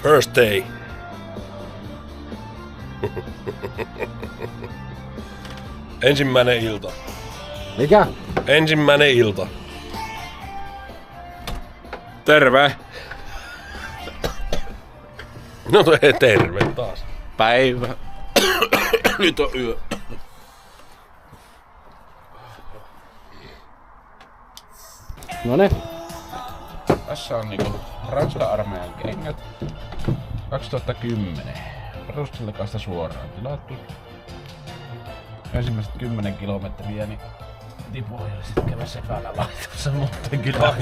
First day. Ensimmäinen ilta. Mikä? Ensimmäinen ilta. Terve! No terve taas. Päivä. Nyt on yö. Noniin. Tässä on niinku Ranskan armeijan kengät. 2010. Perustelekasta suoraan tilattu. Ensimmäiset 10 kilometriä niin tipuin ja sit kävi sepällä laitossa, mutta kyllä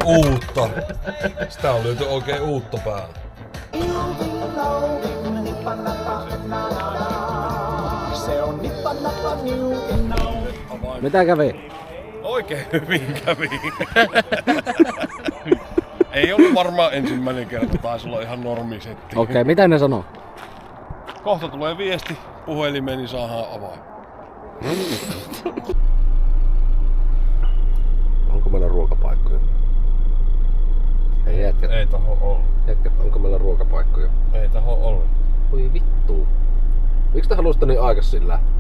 Uutta. Sitä on löyty oikein uutta päällä. Mitä kävi? Oikein hyvin kävi. Ei ollut varmaan ensimmäinen kerta, taisi olla ihan normisetti. Okei, mitä ne sanoo? Kohta tulee viesti puhelimeen, niin saadaan avain. Onko meillä ruokapaikkoja? Ei jätkä. Ei taho ollut. Jätkä, onko meillä ruokapaikkoja? Ei taho ollut. Oi vittu. Miksi te haluaisitte niin aikaisin lähteä?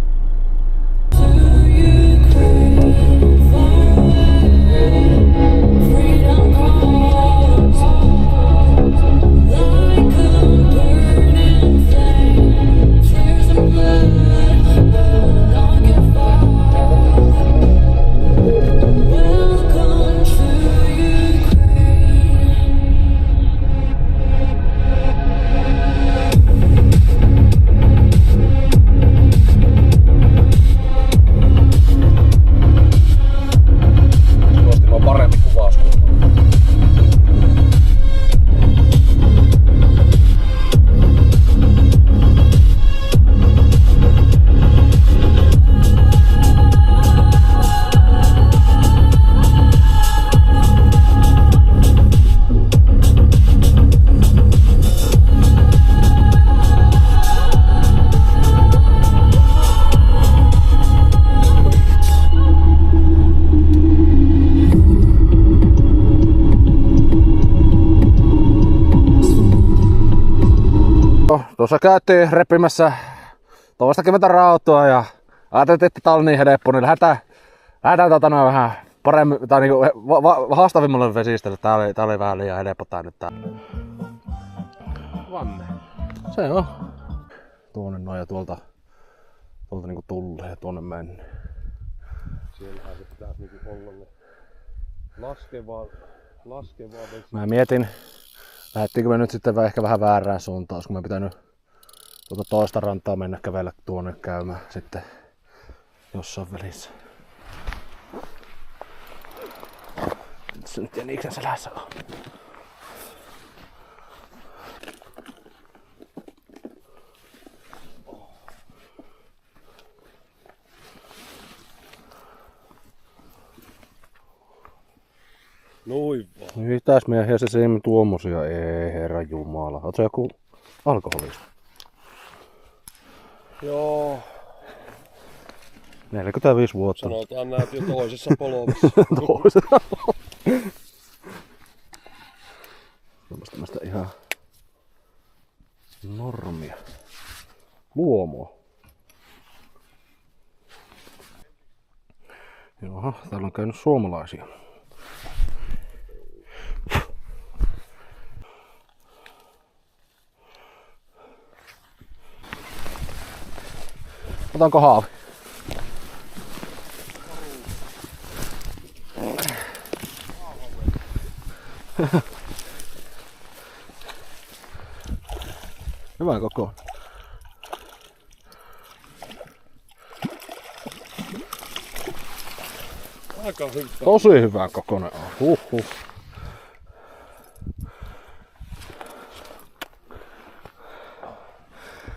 Tuossa käytiin repimässä toistakymmentä rautua ja ajateltiin, että tää oli niin helppo, niin lähdetään vähän paremmin tai niinku haastavimmalle vesistölle. Tää oli vähän liian helppo tää nyt tää. Vanne. Se on. Tuonne noin ja tuolta niinku tulee ja tuonne mennä. Siellähän se pitäisi niinku olla ne laskevaa vesi. Mä mietin, lähettiinkö me nyt sitten ehkä vähän väärään suuntaan, olisiko me pitänyt tuota toista rantaa mennä kävellä tuonne käymään sitten jossain välissä. Se nyt jäniksen selässä on. Noin vaan. Mitäs miehiä se siinä tuommoisia? Ei herra jumala. Oot sä joku alkoholista? Joo. 45 vuotta. Sanotaan näet jo toisessa polvessa. Toisena. Tämmöstä ihan normia. Luomua. Jaha, täällä on käynyt suomalaisia. Otanko haavi? Hyvä koko. Aika hyvä. Tosi hyvä kokonen on. Huhhuh.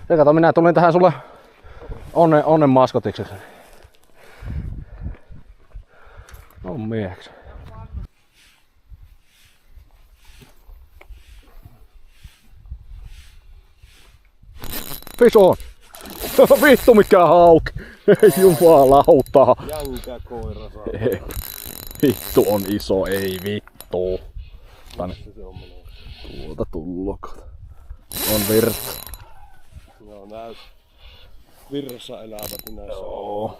Ja kato, minä tulin tähän sulle onnen maskotiksi. On mieheksi. Pison! Vittu mikä hauki! Jumalauta! Jänkäkoira saa. Vittu on iso, ei vittu. Tänne. Tuolta tullut. On virta. Joo, näyt. Virrassa elävät näissä. Joo.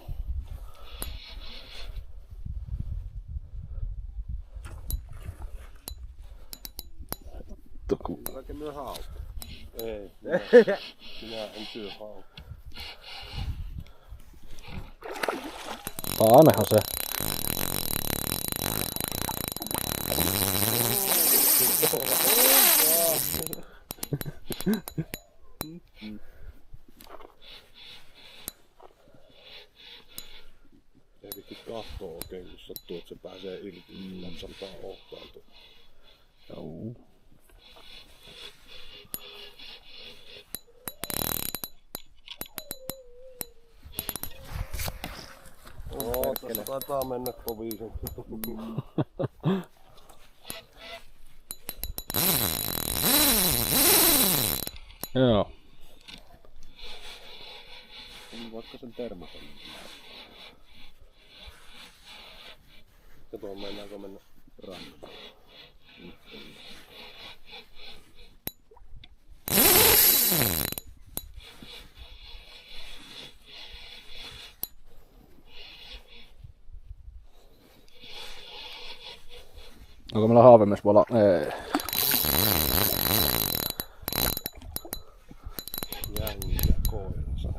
Vaikka myö hauki. Ei. Minä en syö hauki. Ainahan se. Ei vitti kahtoo oikein, kun sattuu, että se pääsee irti. Lapsaltaa ohtaantua. Joo. Tässä taitaa mennä kovisen. Joo. Vaikka sen termosen. Kato, meinaanko mennä rannalle. Onko meillä haavemesvala? Ei. Koira.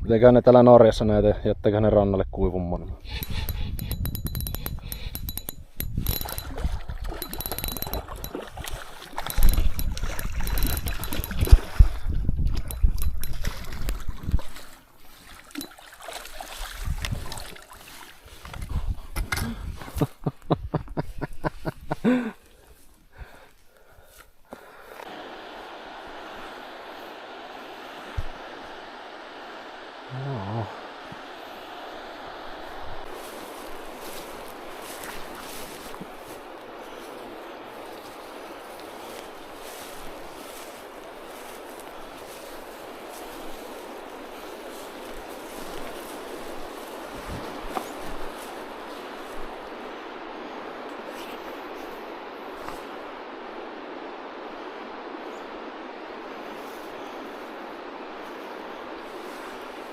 Mitenkään ne täällä Norjassa näitä, jättäkää ne rannalle kuivumman.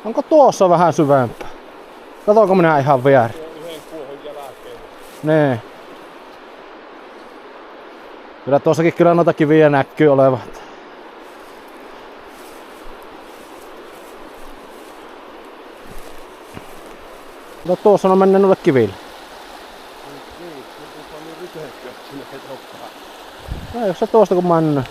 Onko tuossa vähän syvempää? Katoinko minä ihan viereen? Yhden kuohon jälkeen. Nee. Kyllä tuossakin kyllä noita kiviä näkyy olevat. No tuossa on mennyt noille kiville. Niin, mutta on niin rytehekköä, että sinne ei olekaan. No jos se tuosta kun mennään.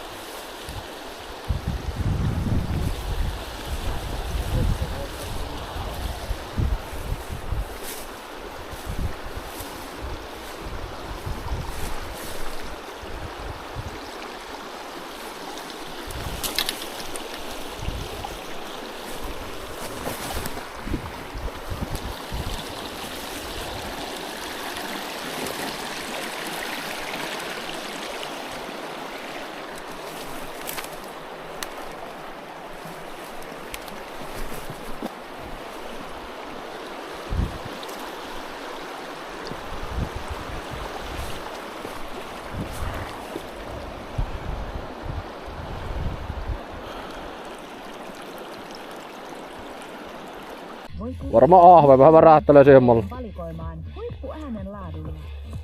Varmaan ahve vähän värähtelee siihen malliin. Valikoimaan huippuäänen laadulla.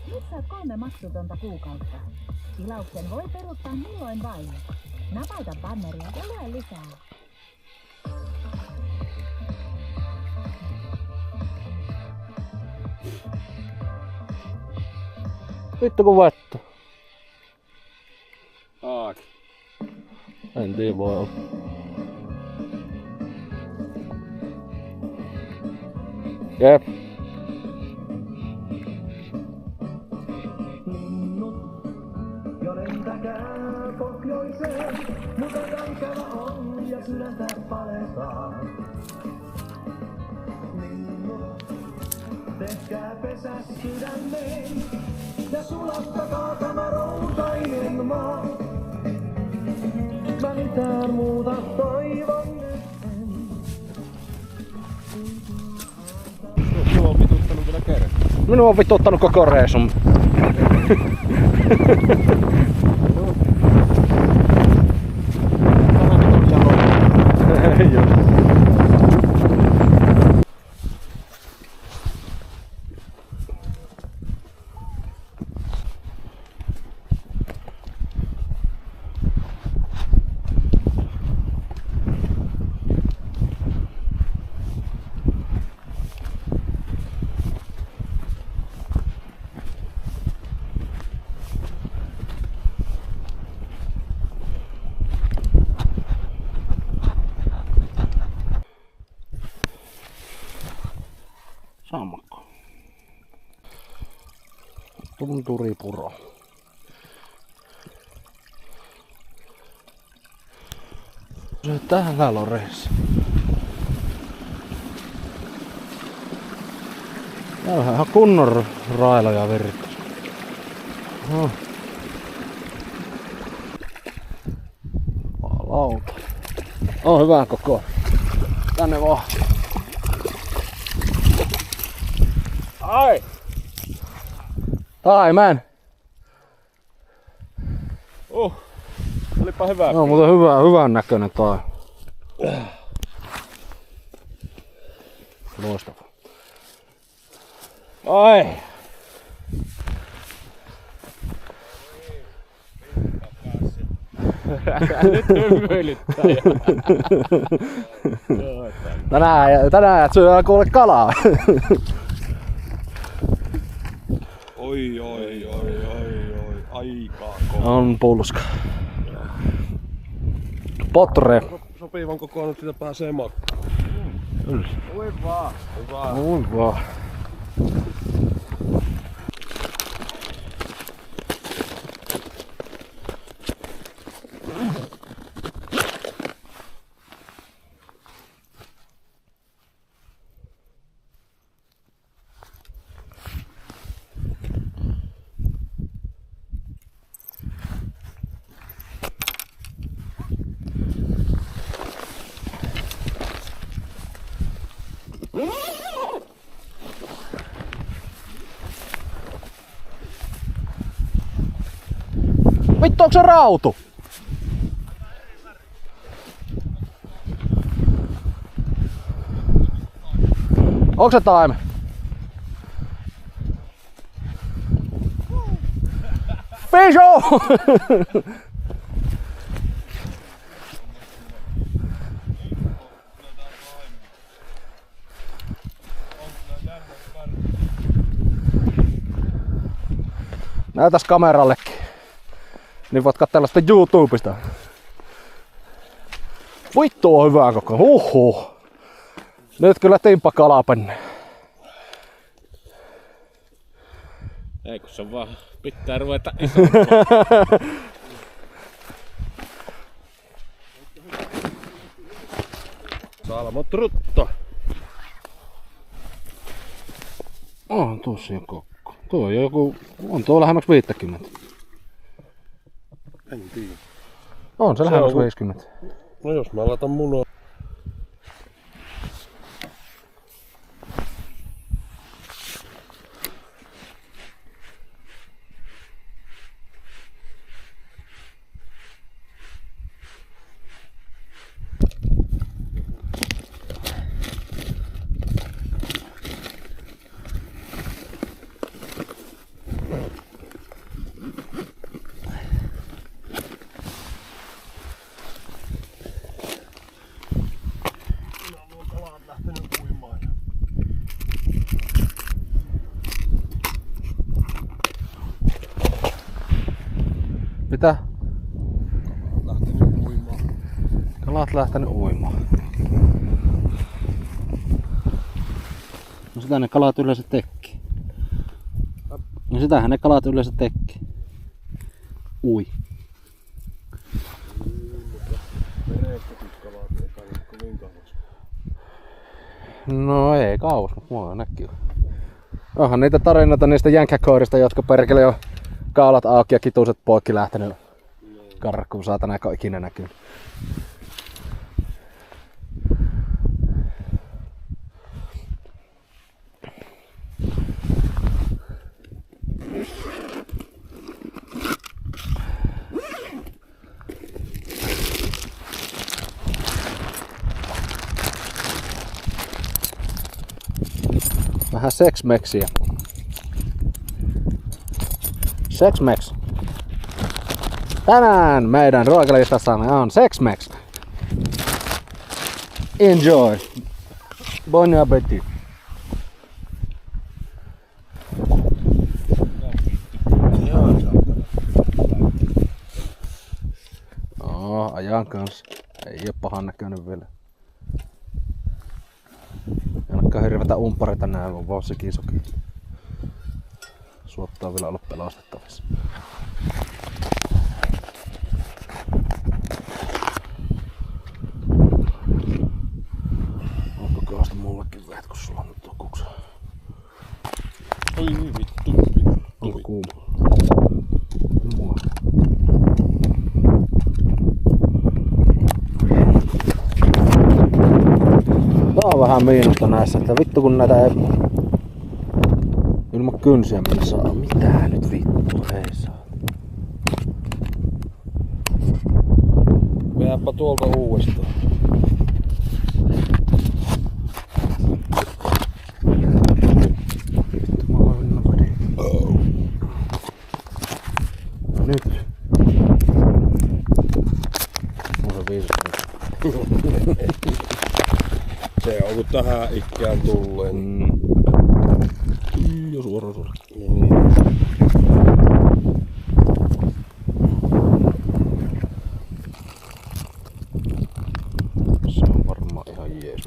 Nyt saat 3 maksutonta kuukautta. Tilauksen voi peruuttaa milloin vain. Napauta banneria ja lue lisää. Vittu kun vettä. Aaki. En tiedä voi olla. Jep. Jo lentäkää pohjoiseen, mutta kaikella on ja sydäntä paletaan. Linnut, tehkää pesä sydämeen ja sulattakaa tämä routainen maa. Mä mitään muuta toivon nyt en. Minua on vituttanut kyllä kerran. Minua on vituttanut koko reissun. Ei oo. Sammakko. Tunturipuro. Se täällä on reissi. Täällä on ihan kunnon railoja virta. No. Lauta. On hyvän koko. Tänne vaan. Ai! Taimen! Olipa hyvä. No, mutta hyvän näköinen toi. Loistava. Ai! Nyt hymyilyttää. Tänään et syö kuule kalaa. Oi, aikaa kova. On pulska. Potre. Sopivan kokoon sitä pääsee makkaan. Ui vaan. Oi vaan. Vittu, onko se rautu? Onko se taime? Fisu! Näytäs kamerallekin. Niin voit katsella sitä YouTubesta. Vittu on hyvää koko. Huhhuh. Nyt kyllä timppa kalapenne. Ei kun se vaan pitää ruveta isompaa. Salmo trutto. On tossa jo kokko. Tuo on joku. On tuo lähemmäksi 50. En tiedä. On se lähemmäksi 50. No jos mä laitan munoa. Mitä? Lähtenyt uimaan. Kalat lähtenyt uimaan. No sitä ne kalat yleensä tekee. No sitähän ne kalat yleensä tekee. Ui. No ei kauas, mutta mulla näkyy. Onhan niitä tarinoita niistä jänkkäkoirista, jotka perkele jo kaalat auki ja kituset poikki lähtenyt karkku saatana eikä ikinä näkynyt. Vähän seksmeksiä. Seksmex. Tänään meidän ruokalistassamme on seksmex. Enjoy. Bon appetit. Ajan kanssa. Ei oo pahan näköinen vielä. Ei ainakaan hirvetä umpparita nää, on vaan sikisoki. Suottaa vielä olla pelastettavissa. Onko kaasta mullekin veet, kun sulla on nyt tukuksa? Oi vittu. Onko kuuma? Mulla. Tää on vähän miinusta näissä, että vittu kun näitä ei ilman kynsiä mennä saa. Mitä nyt vittu, ei saa. Mennäänpä tuolta uudestaan. Vittu mä oon nopea. No nyt. On se 5 Se on kun tähän ikään tulleen. Jo suora. Se on varmaan ihan jees.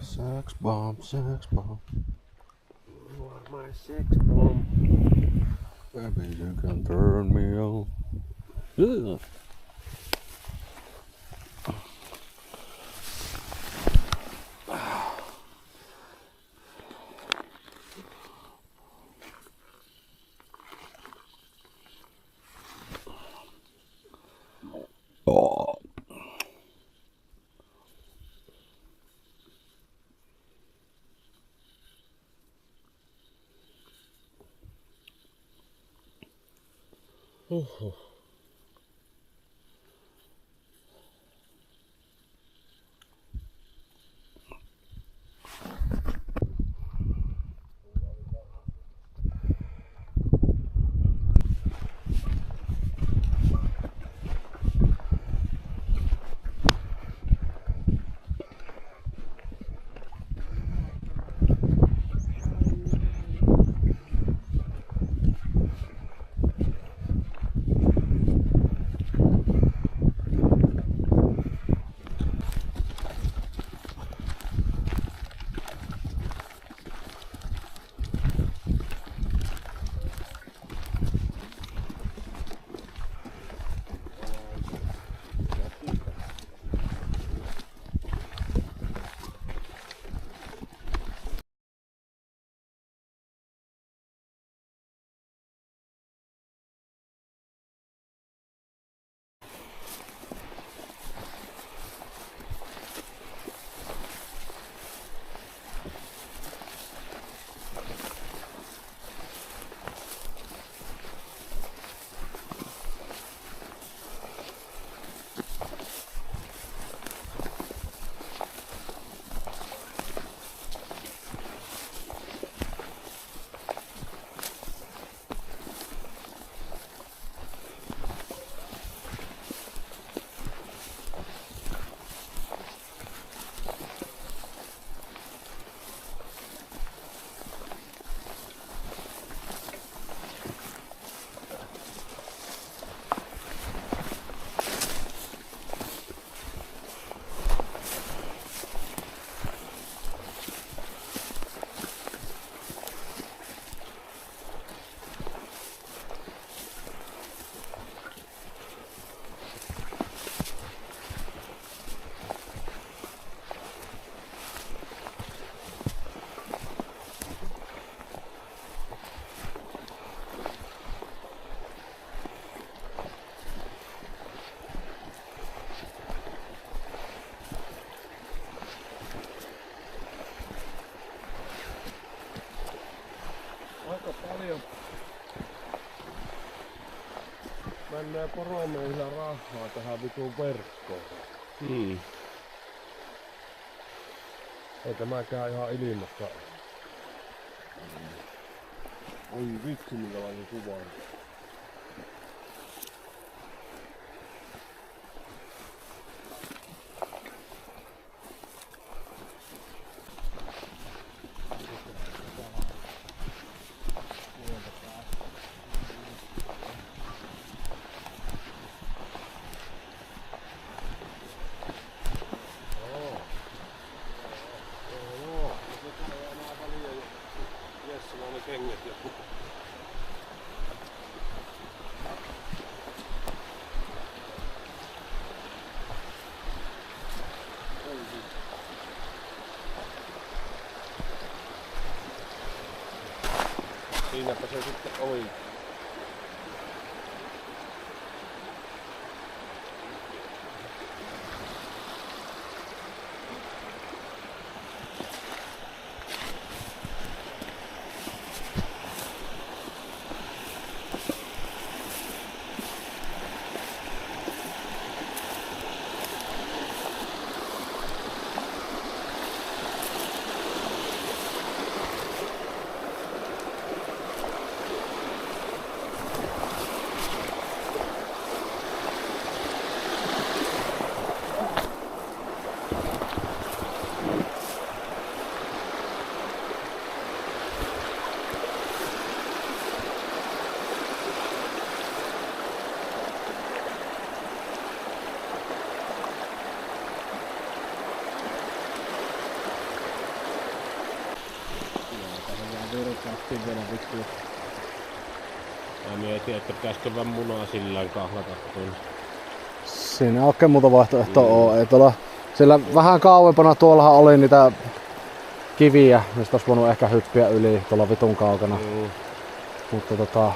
Sex bomb, sex bomb. You are my sex bomb. Baby, you can turn me on. Ugh. Oh. menee poromiehillä rahaa tähän vitun verkkoon. Ei tämäkään ihan ilmasta. Oi vitsi minkälainen kuva. Siinäpä se sitten oli. Mä mietin, että pitäisikö vaan munaa sillään kahlata tuonne. Siinä ei oikein muuta vaihtoehtoa oo. Ei tuolla, siellä vähän kauempana tuollahan oli niitä kiviä, mistä olisi voinut ehkä hyppiä yli tuolla vitun kaukana. Mutta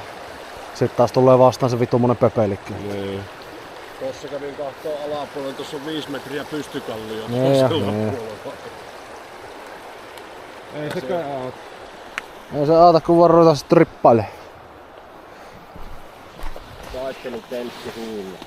sit taas tulee vastaan se vitun pöpelikki. Niin. Tossa kävin kahtoo alapuolella, tossa on 5 metriä pystykallio. Ei sekään auta. Ei se auta, kun voi ruveta sit rippailemaan. Taistelutenssi huulla.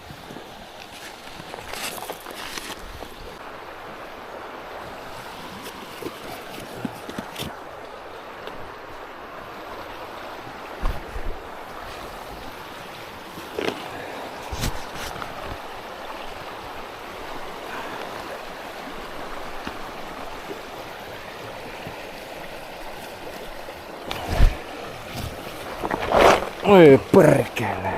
Oi perkele.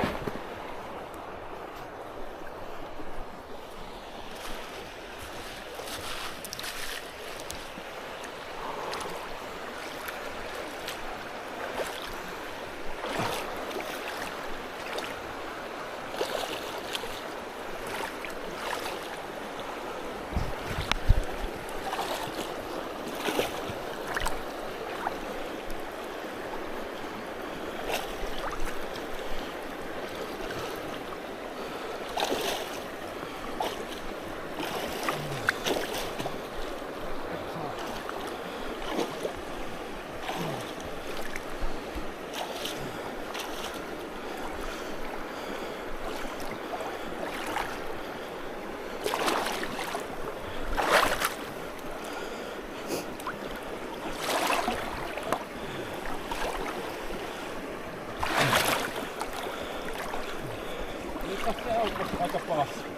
Aika pahasti.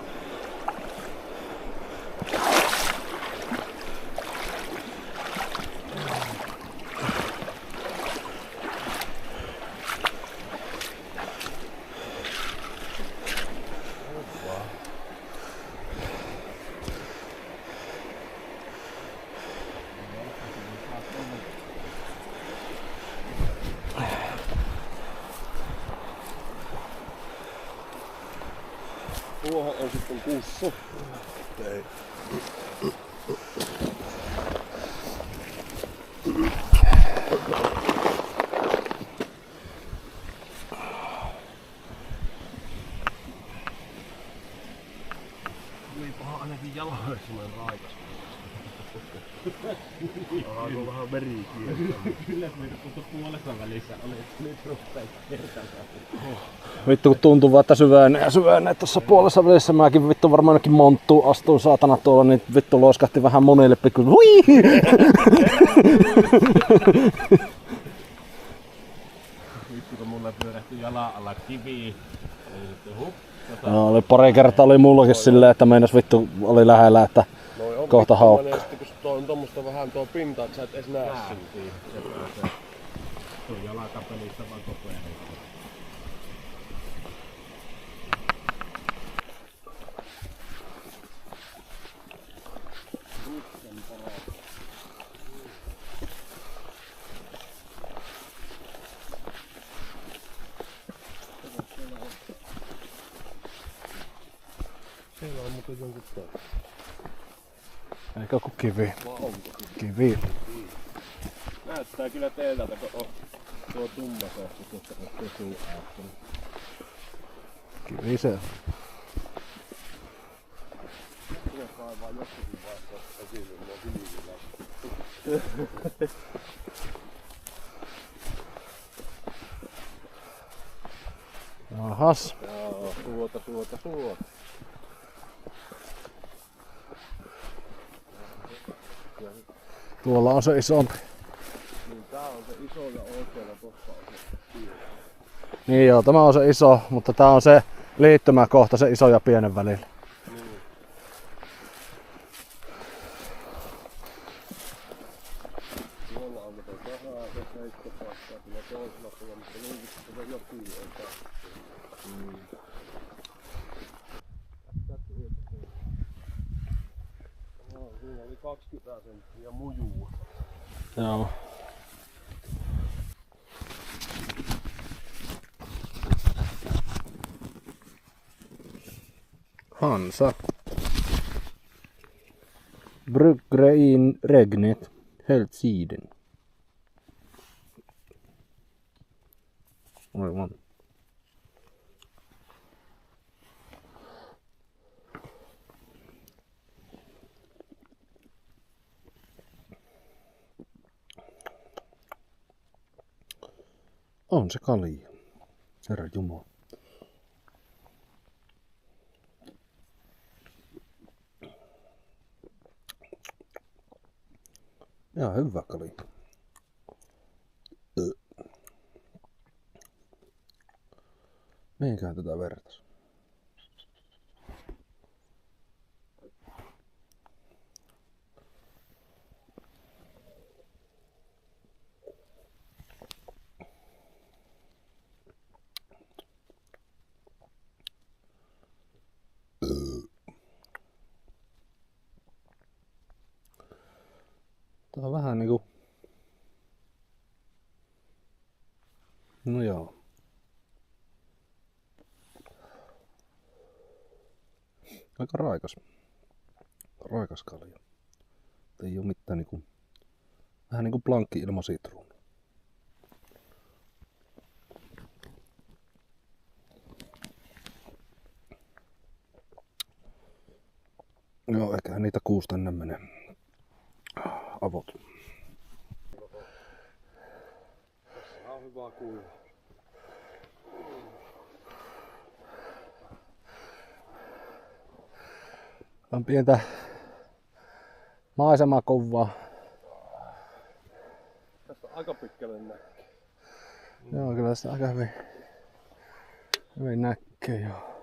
Tuohon on sitten kussu. Ei. Tulipahan ainakin jaloissa semmoinen raikas. Onko vähän verikieltä? Kyllä me tuossa puolessa välissä oli, että nyt rupeaa kertaan. Vittu kun tuntuu vaan, että syvänee tuossa puolessa välissä. Mäkin vittu varmaan ainakin monttuun astuin saatana tuolla, niin vittu loiskahti vähän monille pikku. Hui! Vittu kun mulla pyörähtyi jalan alla kiviin. Oli sitten hup. No, oli pari kertaa oli mullakin silleen, että meinas vittu oli lähellä, että kohta haukkaa. Kun tuo on tommoista vähän tuo pinta, että sä et edes näe sitä. Tuo jalakapelista vaan koko ajan. Siellä on muuten jonkun toi. Eikä ku kivi. Vai onko? Kivi. Näyttää kyllä teiltä, kun on tuo tumma kohta tuossa on suu äähtönä. Kivi se. Kyllä kaivaa jossakin vaiheessa esille nuo vinililastit. Ahas. Joo, suota. Tuolla on se isompi. Niin tää on se iso ja oikealla tossa on se pieni. Niin joo, tämä on se iso, mutta tää on se liittymäkohta, se iso ja pienen välillä. Niin. Tuolla on tuo vähän se heittopaikka, kyllä toisella puolella, mutta linkistä tuota joku on tässä. No, siinä oli 20 senttiä mujua. Joo. Hansa. Bryggre in regnet. Helt siden. Aivan. On se kalja. Herra Jumala. Ihan hyvä kalja. Mihinkään tätä vertas? Tää on vähän niinku... No joo. Aika raikas. Raikas kalja. Ei oo mitään niinku... Vähän niinku plankki ilman sitruunaa. Joo, eiköhän niitä 6 tänne mene. Avot. Tässä on hyvä kuiva. On pientä maisemakuvaa. Tästä aika pitkälle näkee. Joo, kyllä sitä aika hyvin näkee joo.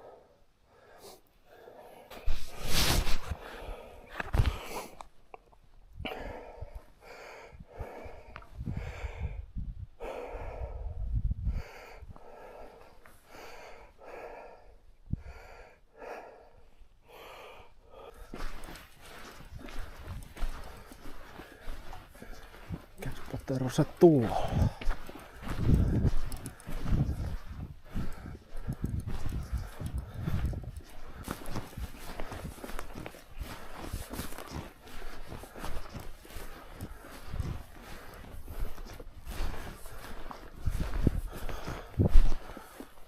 Tervetuloa tuolla.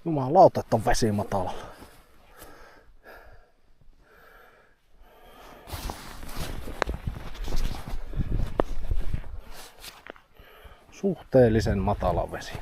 Jumalauta, että on vesi matalalla. suhteellisen matala vesi.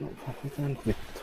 No, mitä nyt vittu?